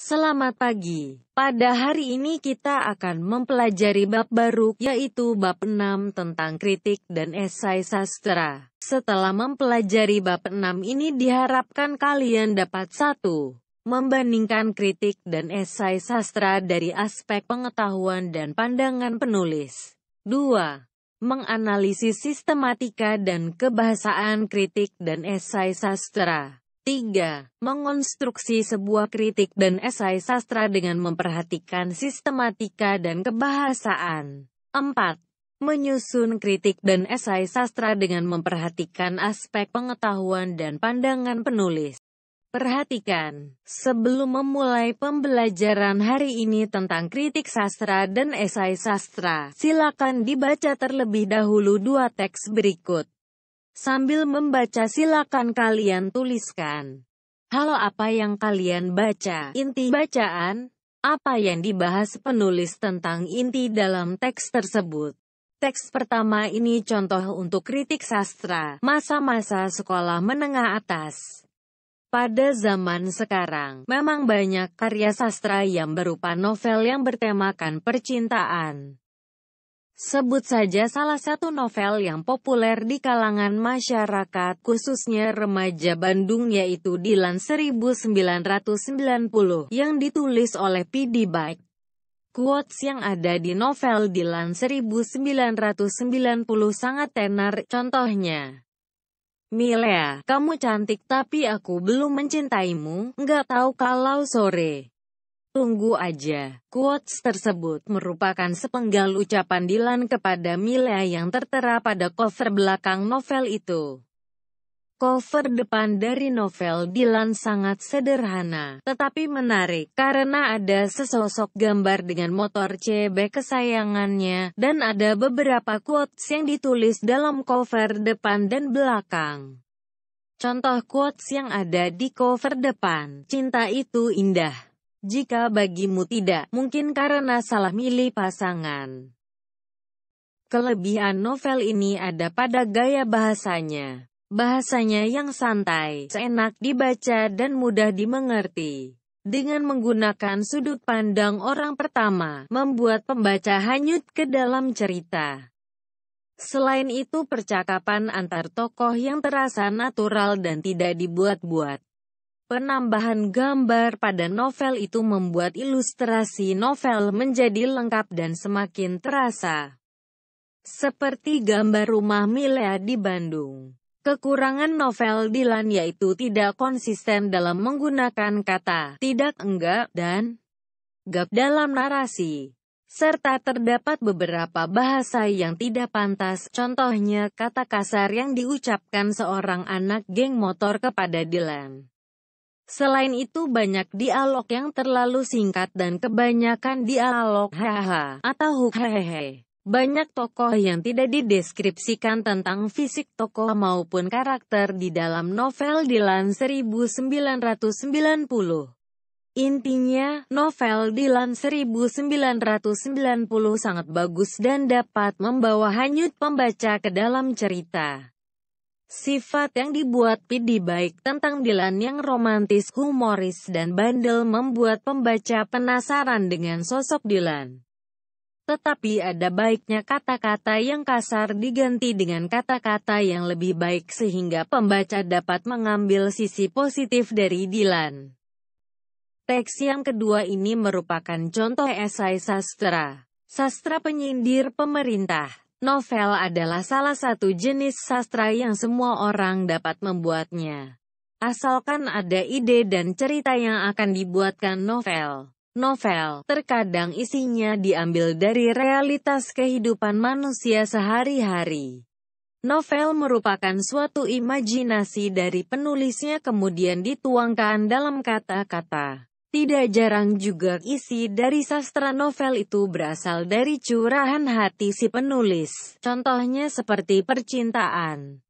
Selamat pagi. Pada hari ini kita akan mempelajari bab baru, yaitu bab 6 tentang kritik dan esai sastra. Setelah mempelajari bab 6 ini diharapkan kalian dapat 1. Membandingkan kritik dan esai sastra dari aspek pengetahuan dan pandangan penulis. 2. Menganalisis sistematika dan kebahasaan kritik dan esai sastra. 3. Mengonstruksi sebuah kritik dan esai sastra dengan memperhatikan sistematika dan kebahasaan. 4. Menyusun kritik dan esai sastra dengan memperhatikan aspek pengetahuan dan pandangan penulis. Perhatikan, sebelum memulai pembelajaran hari ini tentang kritik sastra dan esai sastra, silakan dibaca terlebih dahulu dua teks berikut. Sambil membaca silakan kalian tuliskan. Halo, apa yang kalian baca? Inti bacaan? Apa yang dibahas penulis tentang inti dalam teks tersebut? Teks pertama ini contoh untuk kritik sastra, masa-masa sekolah menengah atas. Pada zaman sekarang, memang banyak karya sastra yang berupa novel yang bertemakan percintaan. Sebut saja salah satu novel yang populer di kalangan masyarakat, khususnya remaja Bandung, yaitu Dilan 1990, yang ditulis oleh P.D. Baik. Quotes yang ada di novel Dilan 1990 sangat tenar, contohnya, "Milea, kamu cantik tapi aku belum mencintaimu, nggak tahu kalau sore. Tunggu aja." Quotes tersebut merupakan sepenggal ucapan Dilan kepada Milea yang tertera pada cover belakang novel itu. Cover depan dari novel Dilan sangat sederhana, tetapi menarik, karena ada sesosok gambar dengan motor CB kesayangannya, dan ada beberapa quotes yang ditulis dalam cover depan dan belakang. Contoh quotes yang ada di cover depan, "Cinta itu indah. Jika bagimu tidak, mungkin karena salah milih pasangan." Kelebihan novel ini ada pada gaya bahasanya. Bahasanya yang santai, enak dibaca dan mudah dimengerti. Dengan menggunakan sudut pandang orang pertama, membuat pembaca hanyut ke dalam cerita. Selain itu, percakapan antar tokoh yang terasa natural dan tidak dibuat-buat. Penambahan gambar pada novel itu membuat ilustrasi novel menjadi lengkap dan semakin terasa. Seperti gambar rumah Milea di Bandung. Kekurangan novel Dilan yaitu tidak konsisten dalam menggunakan kata tidak, enggak, dan gap dalam narasi. Serta terdapat beberapa bahasa yang tidak pantas, contohnya kata kasar yang diucapkan seorang anak geng motor kepada Dilan. Selain itu, banyak dialog yang terlalu singkat dan kebanyakan dialog haha atau hehehe. Banyak tokoh yang tidak dideskripsikan tentang fisik tokoh maupun karakter di dalam novel Dilan 1990. Intinya, novel Dilan 1990 sangat bagus dan dapat membawa hanyut pembaca ke dalam cerita. Sifat yang dibuat P.D. Baik tentang Dilan yang romantis, humoris, dan bandel membuat pembaca penasaran dengan sosok Dilan. Tetapi ada baiknya kata-kata yang kasar diganti dengan kata-kata yang lebih baik sehingga pembaca dapat mengambil sisi positif dari Dilan. Teks yang kedua ini merupakan contoh esai sastra. Sastra penyindir pemerintah. Novel adalah salah satu jenis sastra yang semua orang dapat membuatnya. Asalkan ada ide dan cerita yang akan dibuatkan novel. Novel, terkadang isinya diambil dari realitas kehidupan manusia sehari-hari. Novel merupakan suatu imajinasi dari penulisnya kemudian dituangkan dalam kata-kata. Tidak jarang juga isi dari sastra novel itu berasal dari curahan hati si penulis. Contohnya seperti percintaan,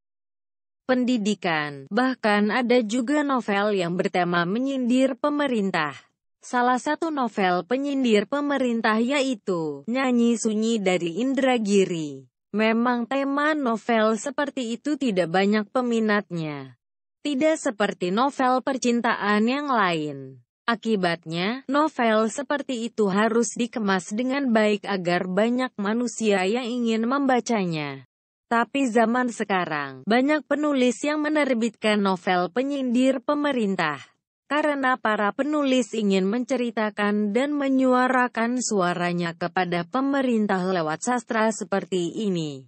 pendidikan, bahkan ada juga novel yang bertema menyindir pemerintah. Salah satu novel penyindir pemerintah yaitu Nyanyi Sunyi dari Indragiri. Memang tema novel seperti itu tidak banyak peminatnya. Tidak seperti novel percintaan yang lain. Akibatnya, novel seperti itu harus dikemas dengan baik agar banyak manusia yang ingin membacanya. Tapi zaman sekarang, banyak penulis yang menerbitkan novel penyindir pemerintah. Karena para penulis ingin menceritakan dan menyuarakan suaranya kepada pemerintah lewat sastra seperti ini.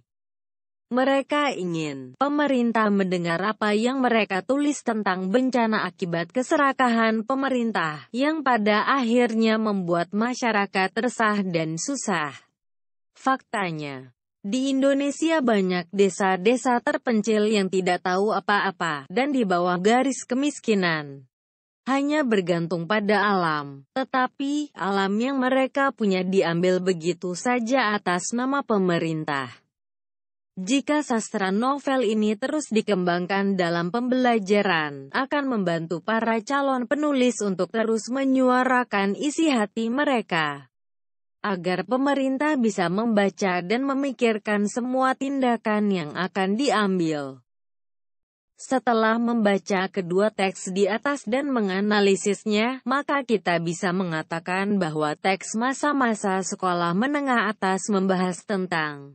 Mereka ingin pemerintah mendengar apa yang mereka tulis tentang bencana akibat keserakahan pemerintah, yang pada akhirnya membuat masyarakat resah dan susah. Faktanya, di Indonesia banyak desa-desa terpencil yang tidak tahu apa-apa, dan di bawah garis kemiskinan. Hanya bergantung pada alam, tetapi alam yang mereka punya diambil begitu saja atas nama pemerintah. Jika sastra novel ini terus dikembangkan dalam pembelajaran, akan membantu para calon penulis untuk terus menyuarakan isi hati mereka, agar pemerintah bisa membaca dan memikirkan semua tindakan yang akan diambil. Setelah membaca kedua teks di atas dan menganalisisnya, maka kita bisa mengatakan bahwa teks masa-masa sekolah menengah atas membahas tentang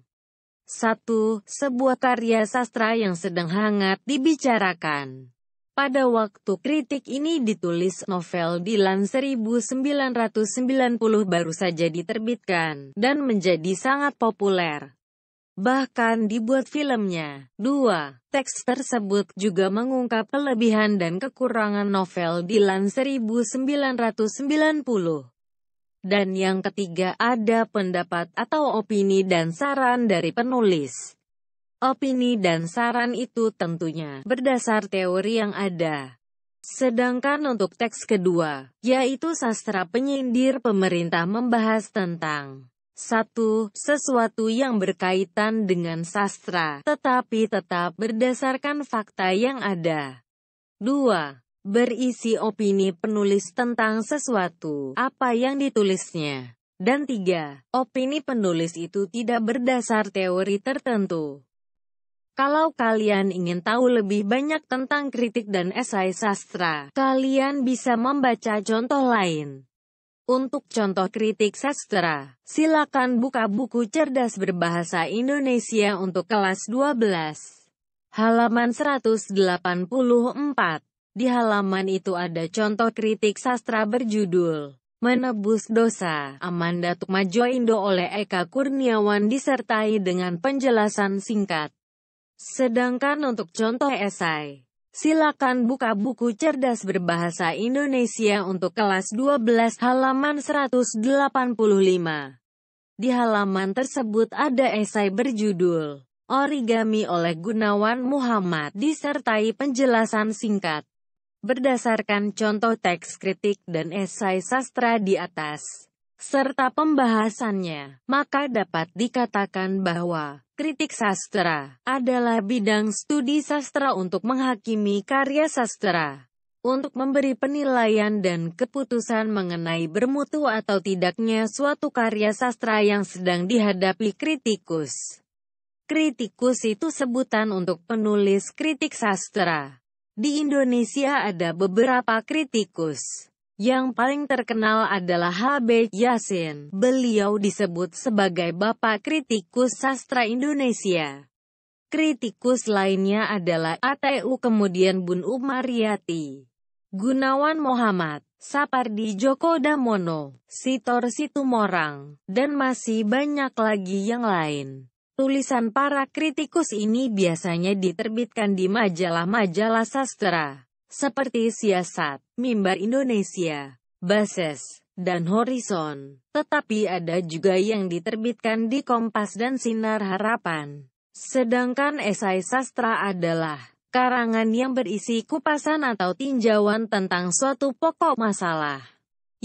1. Sebuah karya sastra yang sedang hangat dibicarakan. Pada waktu kritik ini ditulis, novel Dilan 1990 baru saja diterbitkan, dan menjadi sangat populer. Bahkan dibuat filmnya. 2. Teks tersebut juga mengungkap kelebihan dan kekurangan novel Dilan 1990. Dan yang ketiga, ada pendapat atau opini dan saran dari penulis. Opini dan saran itu tentunya berdasar teori yang ada. Sedangkan untuk teks kedua, yaitu sastra penyindir pemerintah, membahas tentang 1. Sesuatu yang berkaitan dengan sastra, tetapi tetap berdasarkan fakta yang ada. 2. Berisi opini penulis tentang sesuatu, apa yang ditulisnya. Dan 3. Opini penulis itu tidak berdasar teori tertentu. Kalau kalian ingin tahu lebih banyak tentang kritik dan esai sastra, kalian bisa membaca contoh lain. Untuk contoh kritik sastra, silakan buka buku Cerdas Berbahasa Indonesia untuk kelas 12. Halaman 184. Di halaman itu ada contoh kritik sastra berjudul Menebus Dosa, Amanda Tukmajoindo oleh Eka Kurniawan disertai dengan penjelasan singkat. Sedangkan untuk contoh esai, silakan buka buku Cerdas Berbahasa Indonesia untuk kelas 12 halaman 185. Di halaman tersebut ada esai berjudul Origami oleh Gunawan Muhammad disertai penjelasan singkat. Berdasarkan contoh teks kritik dan esai sastra di atas, serta pembahasannya, maka dapat dikatakan bahwa kritik sastra adalah bidang studi sastra untuk menghakimi karya sastra, untuk memberi penilaian dan keputusan mengenai bermutu atau tidaknya suatu karya sastra yang sedang dihadapi kritikus. Kritikus itu sebutan untuk penulis kritik sastra. Di Indonesia ada beberapa kritikus. Yang paling terkenal adalah H.B. Yasin. Beliau disebut sebagai Bapak Kritikus Sastra Indonesia. Kritikus lainnya adalah A.T.U. kemudian Bun Umaryati, Gunawan Muhammad, Sapardi Djoko Damono, Sitor Situmorang, dan masih banyak lagi yang lain. Tulisan para kritikus ini biasanya diterbitkan di majalah-majalah sastra, seperti Siasat, Mimbar Indonesia, Bases, dan Horizon. Tetapi ada juga yang diterbitkan di Kompas dan Sinar Harapan. Sedangkan esai sastra adalah karangan yang berisi kupasan atau tinjauan tentang suatu pokok masalah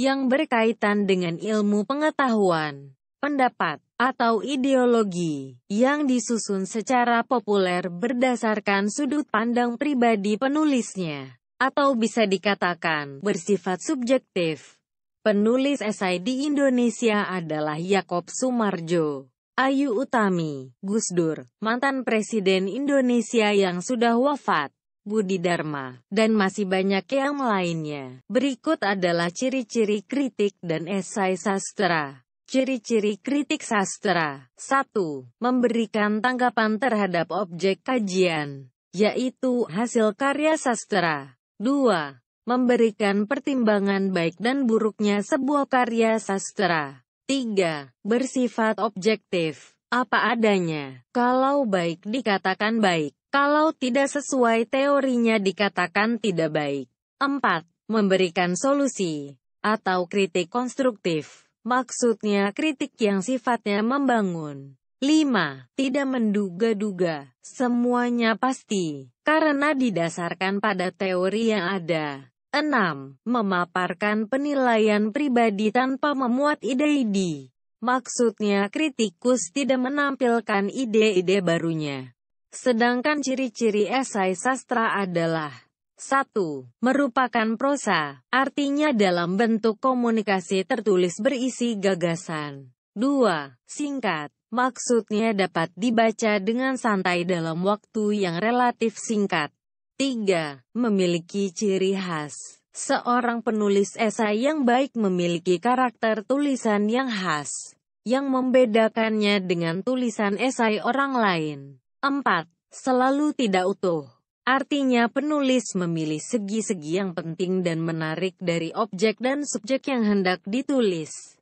yang berkaitan dengan ilmu pengetahuan, pendapat, atau ideologi, yang disusun secara populer berdasarkan sudut pandang pribadi penulisnya, atau bisa dikatakan bersifat subjektif. Penulis esai di Indonesia adalah Yakob Sumarjo, Ayu Utami, Gus Dur, mantan Presiden Indonesia yang sudah wafat, Budi Dharma, dan masih banyak yang lainnya. Berikut adalah ciri-ciri kritik dan esai sastra. Ciri-ciri kritik sastra. 1. Memberikan tanggapan terhadap objek kajian, yaitu hasil karya sastra. 2. Memberikan pertimbangan baik dan buruknya sebuah karya sastra. 3. Bersifat objektif, apa adanya. Kalau baik dikatakan baik, kalau tidak sesuai teorinya dikatakan tidak baik. 4. Memberikan solusi atau kritik konstruktif, maksudnya kritik yang sifatnya membangun. 5. Tidak menduga-duga, semuanya pasti, karena didasarkan pada teori yang ada. 6. Memaparkan penilaian pribadi tanpa memuat ide-ide. Maksudnya kritikus tidak menampilkan ide-ide barunya. Sedangkan ciri-ciri esai sastra adalah 1. Merupakan prosa, artinya dalam bentuk komunikasi tertulis berisi gagasan. 2. Singkat, maksudnya dapat dibaca dengan santai dalam waktu yang relatif singkat. 3. Memiliki ciri khas. Seorang penulis esai yang baik memiliki karakter tulisan yang khas, yang membedakannya dengan tulisan esai orang lain. 4. Selalu tidak utuh. Artinya penulis memilih segi-segi yang penting dan menarik dari objek dan subjek yang hendak ditulis.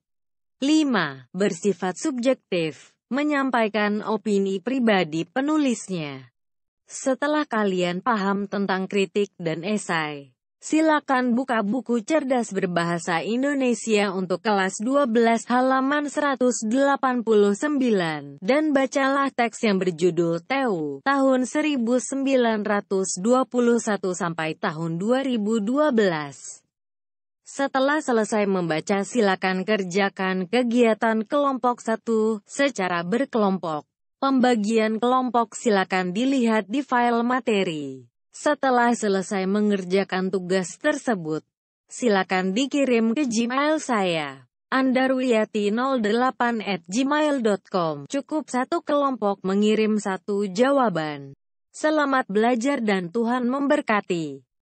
5. Bersifat subjektif, menyampaikan opini pribadi penulisnya. Setelah kalian paham tentang kritik dan esai, silakan buka buku Cerdas Berbahasa Indonesia untuk kelas 12 halaman 189 dan bacalah teks yang berjudul TEU tahun 1921 sampai tahun 2012. Setelah selesai membaca silakan kerjakan kegiatan kelompok 1 secara berkelompok. Pembagian kelompok silakan dilihat di file materi. Setelah selesai mengerjakan tugas tersebut, silakan dikirim ke Gmail saya, andarwiyati08@gmail.com. Cukup satu kelompok mengirim satu jawaban. Selamat belajar dan Tuhan memberkati.